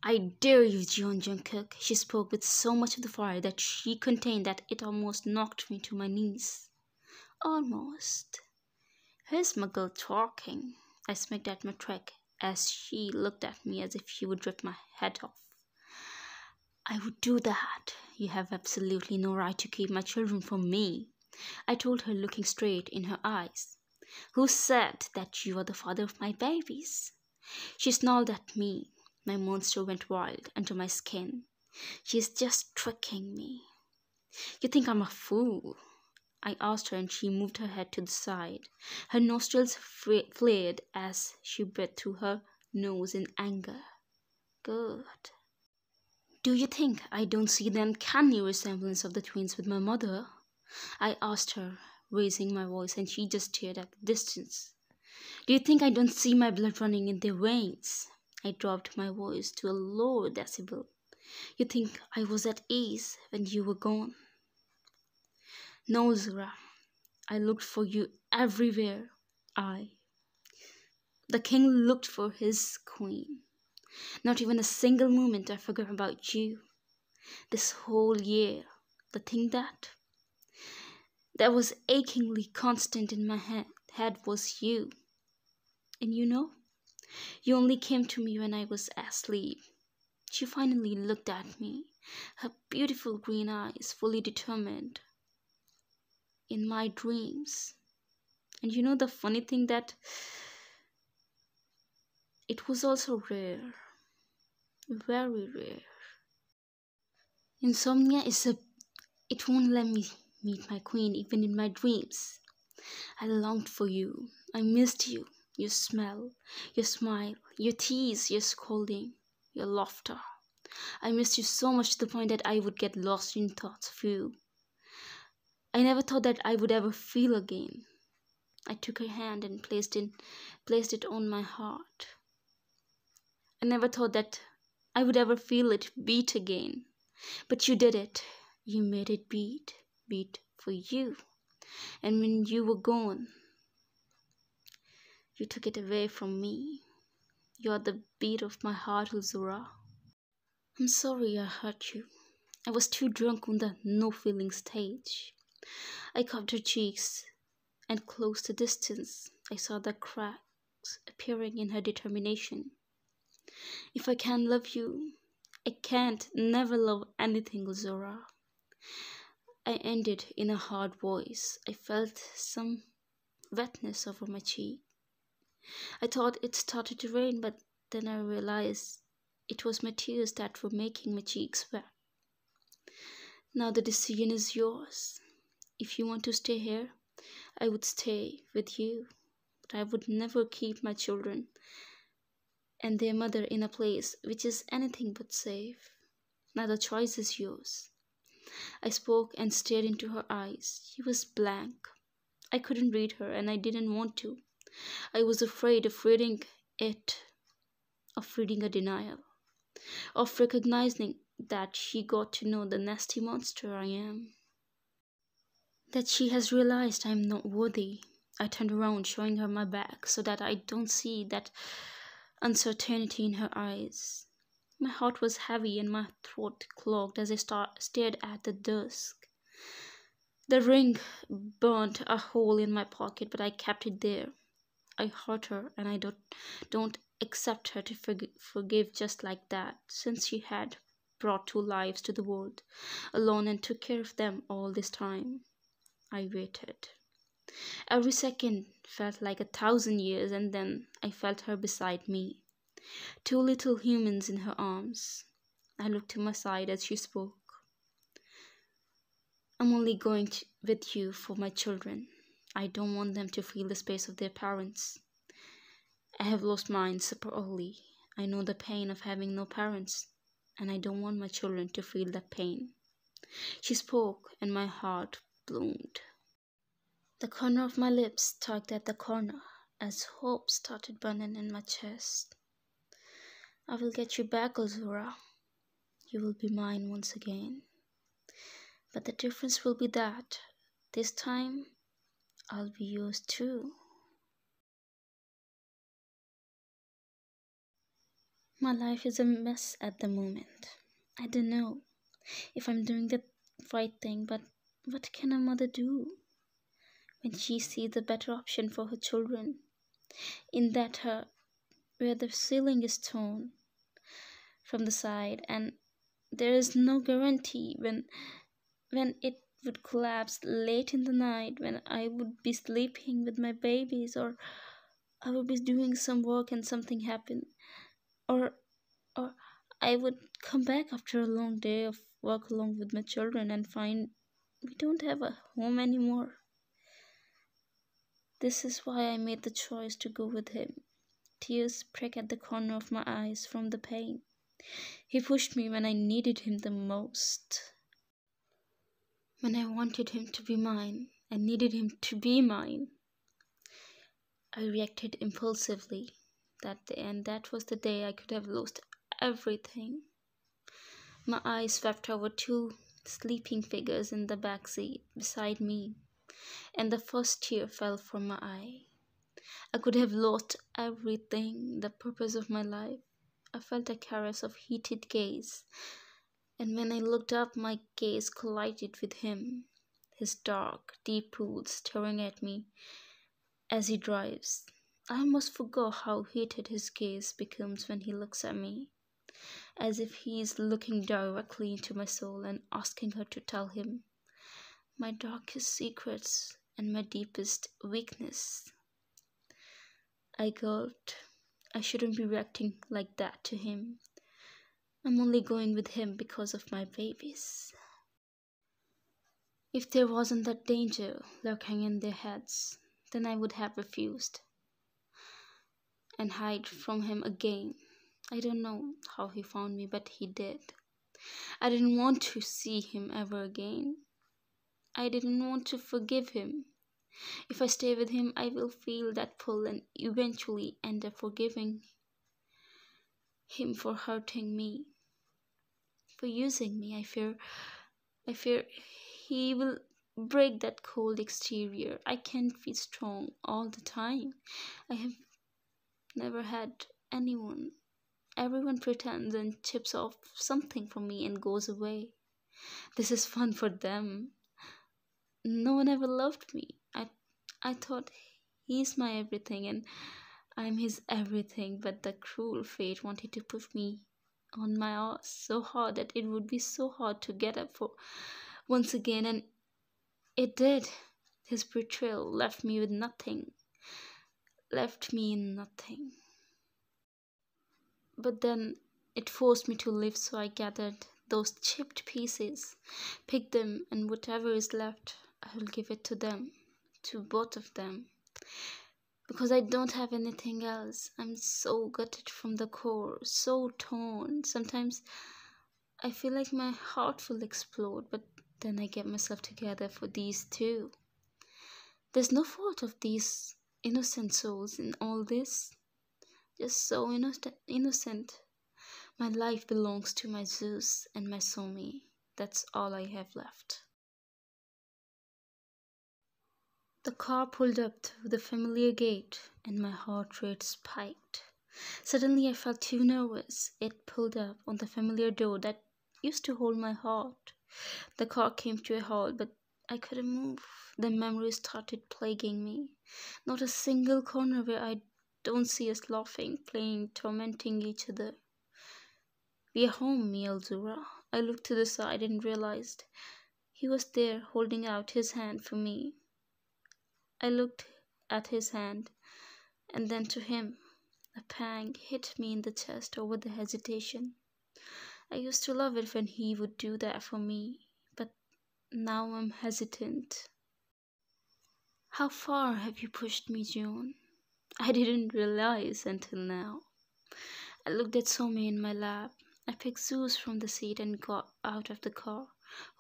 I dare you, Jeon Jungkook. She spoke with so much of the fire that she contained that it almost knocked me to my knees. Almost. Here's my girl talking. I smacked at my track as she looked at me as if she would rip my head off. I would do that. You have absolutely no right to keep my children from me, I told her, looking straight in her eyes. Who said that you are the father of my babies? She snarled at me. My monster went wild under my skin. She's just tricking me. You think I'm a fool? I asked her, and she moved her head to the side. Her nostrils flared as she breathed through her nose in anger. Good. Do you think I don't see the uncanny resemblance of the twins with my mother? I asked her, raising my voice, and she just stared at the distance. Do you think I don't see my blood running in their veins? I dropped my voice to a lower decibel. You think I was at ease when you were gone? No, Zura. I looked for you everywhere. The king looked for his queen. Not even a single moment I forgot about you. This whole year, the thing that was achingly constant in my head was you. And you only came to me when I was asleep. She finally looked at me, her beautiful green eyes fully determined. In my dreams. And the funny thing that it was also rare. Very rare. Insomnia it won't let me meet my queen even in my dreams. I longed for you. I missed you. Your smell, your smile, your tease, your scolding, your laughter. I missed you so much to the point that I would get lost in thoughts of you. I never thought that I would ever feel again. I took her hand and placed it on my heart. I never thought that I would ever feel it beat again. But you did it. You made it beat for you. And when you were gone, you took it away from me. You're the beat of my heart, Uzura. I'm sorry I hurt you. I was too drunk on the no-feeling stage. I cupped her cheeks and closed the distance. I saw the cracks appearing in her determination. If I can't love you, I can't never love anything, Zora. I ended in a hard voice. I felt some wetness over my cheek. I thought it started to rain, but then I realized it was my tears that were making my cheeks wet. Now the decision is yours. If you want to stay here, I would stay with you, but I would never keep my children and their mother in a place which is anything but safe. Now the choice is yours. I spoke and stared into her eyes. She was blank. I couldn't read her, and I didn't want to. I was afraid of reading a denial, of recognizing that she got to know the nasty monster I am. That she has realized I'm not worthy. I turned around, showing her my back so that I don't see that uncertainty in her eyes. My heart was heavy and my throat clogged as I stared at the dusk. The ring burnt a hole in my pocket, but I kept it there. I hurt her, and I don't accept her to forgive just like that, since she had brought 2 lives to the world alone and took care of them all this time. I waited. Every second felt like 1,000 years, and then I felt her beside me. 2 little humans in her arms. I looked to my side as she spoke. I'm only going with you for my children. I don't want them to feel the space of their parents. I have lost mine super early. I know the pain of having no parents, and I don't want my children to feel that pain. She spoke, and my heart bloomed. The corner of my lips tugged at the corner as hope started burning in my chest. I will get you back, Azura. You will be mine once again. But the difference will be that this time I'll be yours too. My life is a mess at the moment. I don't know if I'm doing the right thing, but what can a mother do when she sees the better option for her children in that hut where the ceiling is torn from the side and there is no guarantee when it would collapse late in the night when I would be sleeping with my babies, or I would be doing some work and something happened, or or I would come back after a long day of work along with my children and find we don't have a home anymore. This is why I made the choice to go with him. Tears prick at the corner of my eyes from the pain. He pushed me when I needed him the most. When I wanted him to be mine, I needed him to be mine. I reacted impulsively that day, and that was the day I could have lost everything. My eyes swept over two sleeping figures in the back seat beside me, and the first tear fell from my eye. I could have lost everything, the purpose of my life. I felt a caress of heated gaze, and when I looked up, my gaze collided with him, his dark, deep pools staring at me as he drives. I almost forgot how heated his gaze becomes when he looks at me, as if he is looking directly into my soul and asking her to tell him my darkest secrets and my deepest weakness. I gulped. I shouldn't be reacting like that to him. I'm only going with him because of my babies. If there wasn't that danger lurking in their heads, then I would have refused and hide from him again. I don't know how he found me, but he did. I didn't want to see him ever again. I didn't want to forgive him. If I stay with him, I will feel that pull and eventually end up forgiving him for hurting me, for using me. I fear he will break that cold exterior. I can't be strong all the time. I have never had anyone. Everyone pretends and chips off something from me and goes away. This is fun for them. No one ever loved me. I thought he's my everything and I'm his everything, but the cruel fate wanted to push me on my ass so hard that it would be so hard to get up for once again, and it did. His betrayal left me with nothing, left me in nothing. But then it forced me to live, so I gathered those chipped pieces, picked them, and whatever is left, I will give it to them, to both of them. Because I don't have anything else. I'm so gutted from the core, so torn. Sometimes I feel like my heart will explode, but then I get myself together for these two. There's no fault of these innocent souls in all this. Just so innocent. My life belongs to my Zeus and my Somi. That's all I have left. The car pulled up to the familiar gate and my heart rate spiked. Suddenly I felt too nervous. It pulled up on the familiar door that used to hold my heart. The car came to a halt, but I couldn't move. The memories started plaguing me. Not a single corner where I don't see us laughing, playing, tormenting each other. We are home, me Alzura. I looked to the side and realized he was there holding out his hand for me. I looked at his hand and then to him. A pang hit me in the chest over the hesitation. I used to love it when he would do that for me, but now I'm hesitant. How far have you pushed me, Jeon? I didn't realize until now. I looked at Somi in my lap. I picked Zeus from the seat and got out of the car,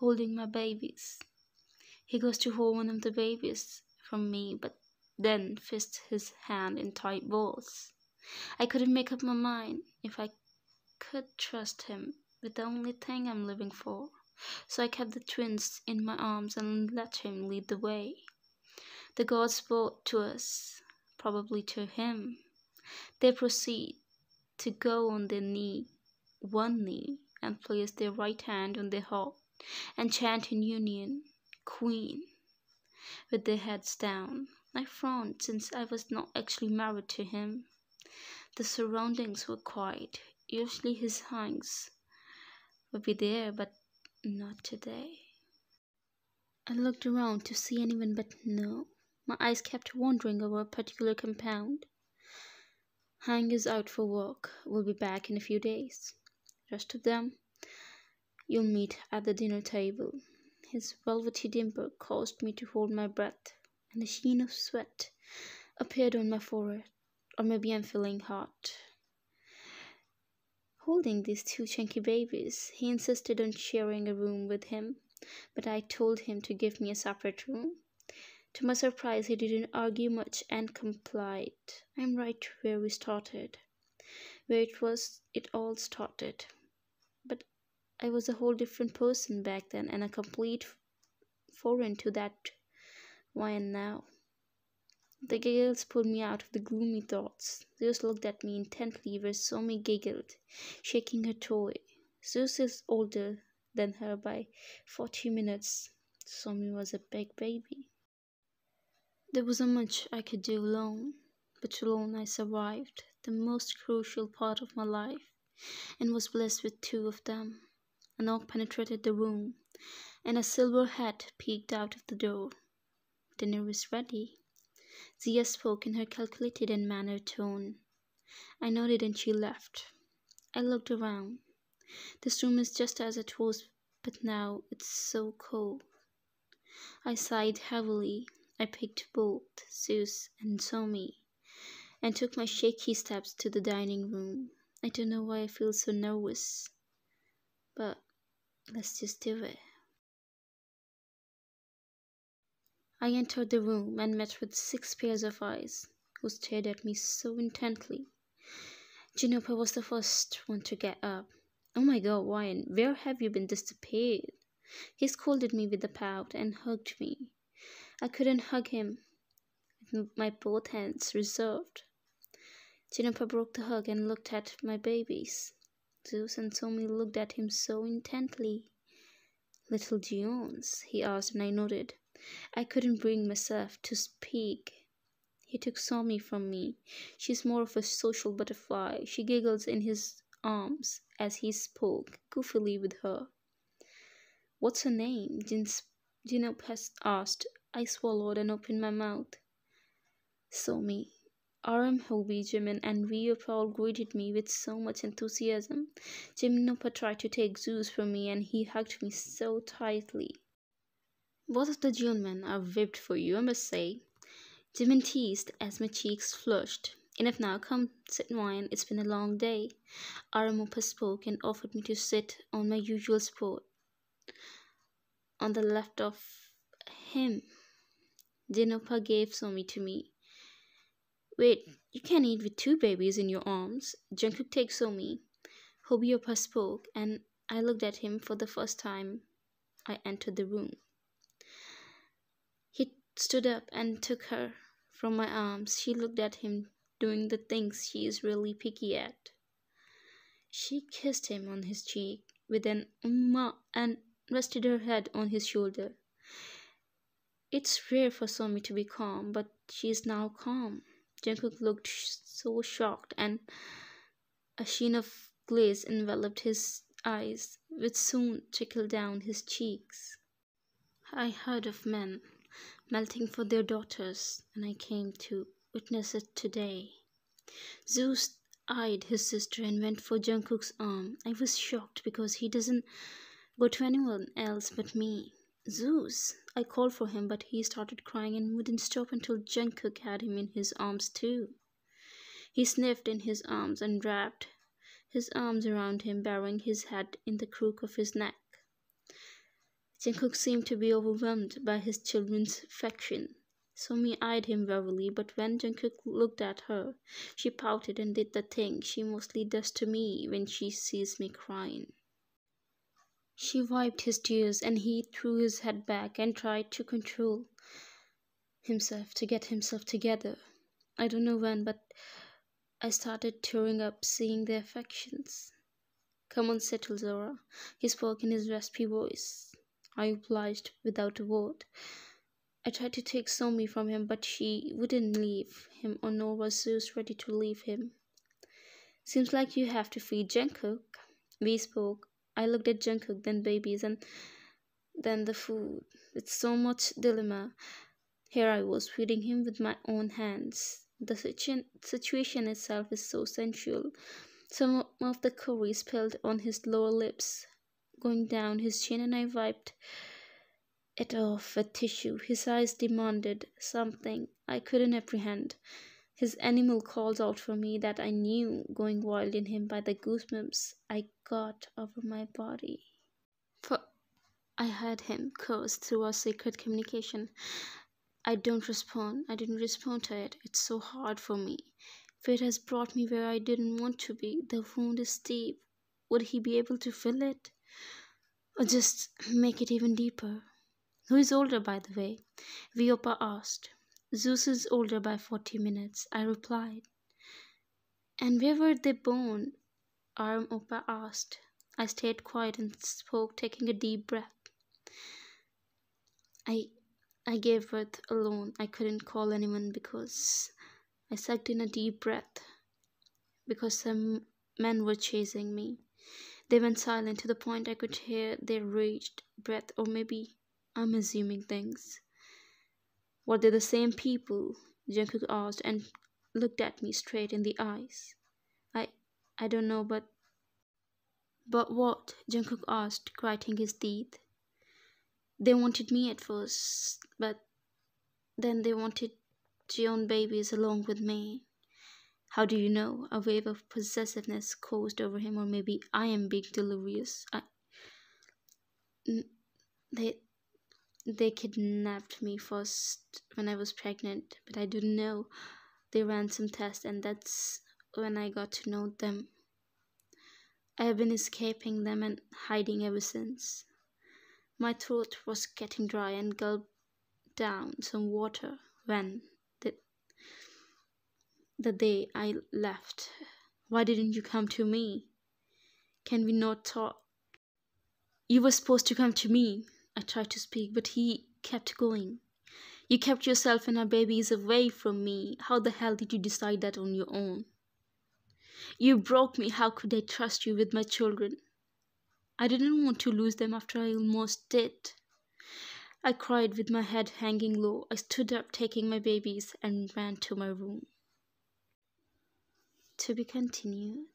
holding my babies. He goes to hold one of the babies from me, but then fists his hand in tight balls. I couldn't make up my mind if I could trust him with the only thing I'm living for. So I kept the twins in my arms and let him lead the way. The gods spoke to us, probably to him. They proceed to go on their one knee, and place their right hand on their heart and chant in union, Queen, with their heads down. I frowned since I was not actually married to him. The surroundings were quiet. Usually his hands would be there, but not today. I looked around to see anyone, but no. My eyes kept wandering over a particular compound. Hang is out for work. Will be back in a few days. Rest of them, you'll meet at the dinner table. His velvety dimple caused me to hold my breath, and a sheen of sweat appeared on my forehead. Or maybe I'm feeling hot. Holding these two chunky babies, he insisted on sharing a room with him, but I told him to give me a separate room. To my surprise, he didn't argue much and complied. I'm right where we started, where it all started. But I was a whole different person back then, and a complete foreign to that wine now. The giggles pulled me out of the gloomy thoughts. Zeus looked at me intently where Somi giggled, shaking her toy. Zeus is older than her by 40 minutes. Somi was a big baby. There wasn't much I could do alone, but alone I survived the most crucial part of my life, and was blessed with two of them. A knock penetrated the room, and a silver hat peeked out of the door. Dinner is ready. Zia spoke in her calculated and mannered tone. I nodded and she left. I looked around. This room is just as it was, but now it's so cold. I sighed heavily. I picked both Zeus and Somi and took my shaky steps to the dining room. I don't know why I feel so nervous, but let's just do it. I entered the room and met with 6 pairs of eyes, who stared at me so intently. Jeon I was the first one to get up. Oh my god, Ryan, where have you been disappeared? He scolded me with a pout and hugged me. I couldn't hug him, with my both hands reserved. Jeon I broke the hug and looked at my babies. Zeus and Somi looked at him so intently. Little Jeons, he asked, and I nodded. I couldn't bring myself to speak. He took Somi from me. She's more of a social butterfly. She giggles in his arms as he spoke goofily with her. What's her name? Jeon I asked. I swallowed and opened my mouth. Somi. RM Hobie, Jimin, and Rio Paul greeted me with so much enthusiasm. Jeon I tried to take Zeus from me, and he hugged me so tightly. Both of the Jeon are whipped for you, I must say. Jimin teased as my cheeks flushed. Enough now, come, sit and wine. It's been a long day. Aramopa spoke and offered me to sit on my usual spot, on the left of him. Jeon gave Somi to me. Wait, you can't eat with 2 babies in your arms. Jungkook takes Somi. Hobie spoke, and I looked at him for the first time I entered the room. He stood up and took her from my arms. She looked at him doing the things she is really picky at. She kissed him on his cheek with an umma and rested her head on his shoulder. It's rare for Somi to be calm, but she is now calm. Jungkook looked so shocked, and a sheen of glaze enveloped his eyes, which soon trickled down his cheeks. I heard of men melting for their daughters, and I came to witness it today. Zeus eyed his sister and went for Jungkook's arm. I was shocked because he doesn't go to anyone else but me. Zeus! I called for him, but he started crying and wouldn't stop until Jungkook had him in his arms too. He sniffed in his arms and wrapped his arms around him, burying his head in the crook of his neck. Jungkook seemed to be overwhelmed by his children's affection. Somi eyed him warily, but when Jungkook looked at her, she pouted and did the thing she mostly does to me when she sees me crying. She wiped his tears, and he threw his head back and tried to control himself to get himself together. I don't know when, but I started tearing up seeing their affections. Come on, settle, Zora. He spoke in his raspy voice. I obliged without a word. I tried to take Somi from him, but she wouldn't leave him, or nor was Zeus ready to leave him. Seems like you have to feed Jungkook. We spoke. I looked at Jungkook, then babies, and then the food. With so much dilemma, here I was feeding him with my own hands. The situation itself is so sensual. Some of the curry spilled on his lower lips, going down his chin, and I wiped it off with tissue. His eyes demanded something I couldn't apprehend. His animal calls out for me that I knew, going wild in him by the goosebumps I got over my body. For I heard him curse through our secret communication. I didn't respond to it. It's so hard for me. Fate has brought me where I didn't want to be. The wound is deep. Would he be able to fill it? Or just make it even deeper? Who is older, by the way? Viopa asked. Zeus is older by 40 minutes, I replied. And where were they born? Opa asked. I stayed quiet and spoke, taking a deep breath. I gave birth alone. I couldn't call anyone because I sucked in a deep breath because some men were chasing me. They went silent to the point I could hear their raged breath, or maybe I'm assuming things. Were they the same people? Jungkook asked and looked at me straight in the eyes. I don't know, but what? Jungkook asked, grinding his teeth. They wanted me at first, but then they wanted Jeon babies along with me. How do you know? A wave of possessiveness coursed over him, or maybe I am being delirious. They kidnapped me first when I was pregnant, but I didn't know. They ran some tests, and that's when I got to know them. I have been escaping them and hiding ever since. My throat was getting dry and gulped down some water when the day I left. Why didn't you come to me? Can we not talk? You were supposed to come to me. I tried to speak, but he kept going. You kept yourself and our babies away from me. How the hell did you decide that on your own? You broke me. How could I trust you with my children? I didn't want to lose them after I almost did. I cried with my head hanging low. I stood up, taking my babies, and ran to my room. To be continued.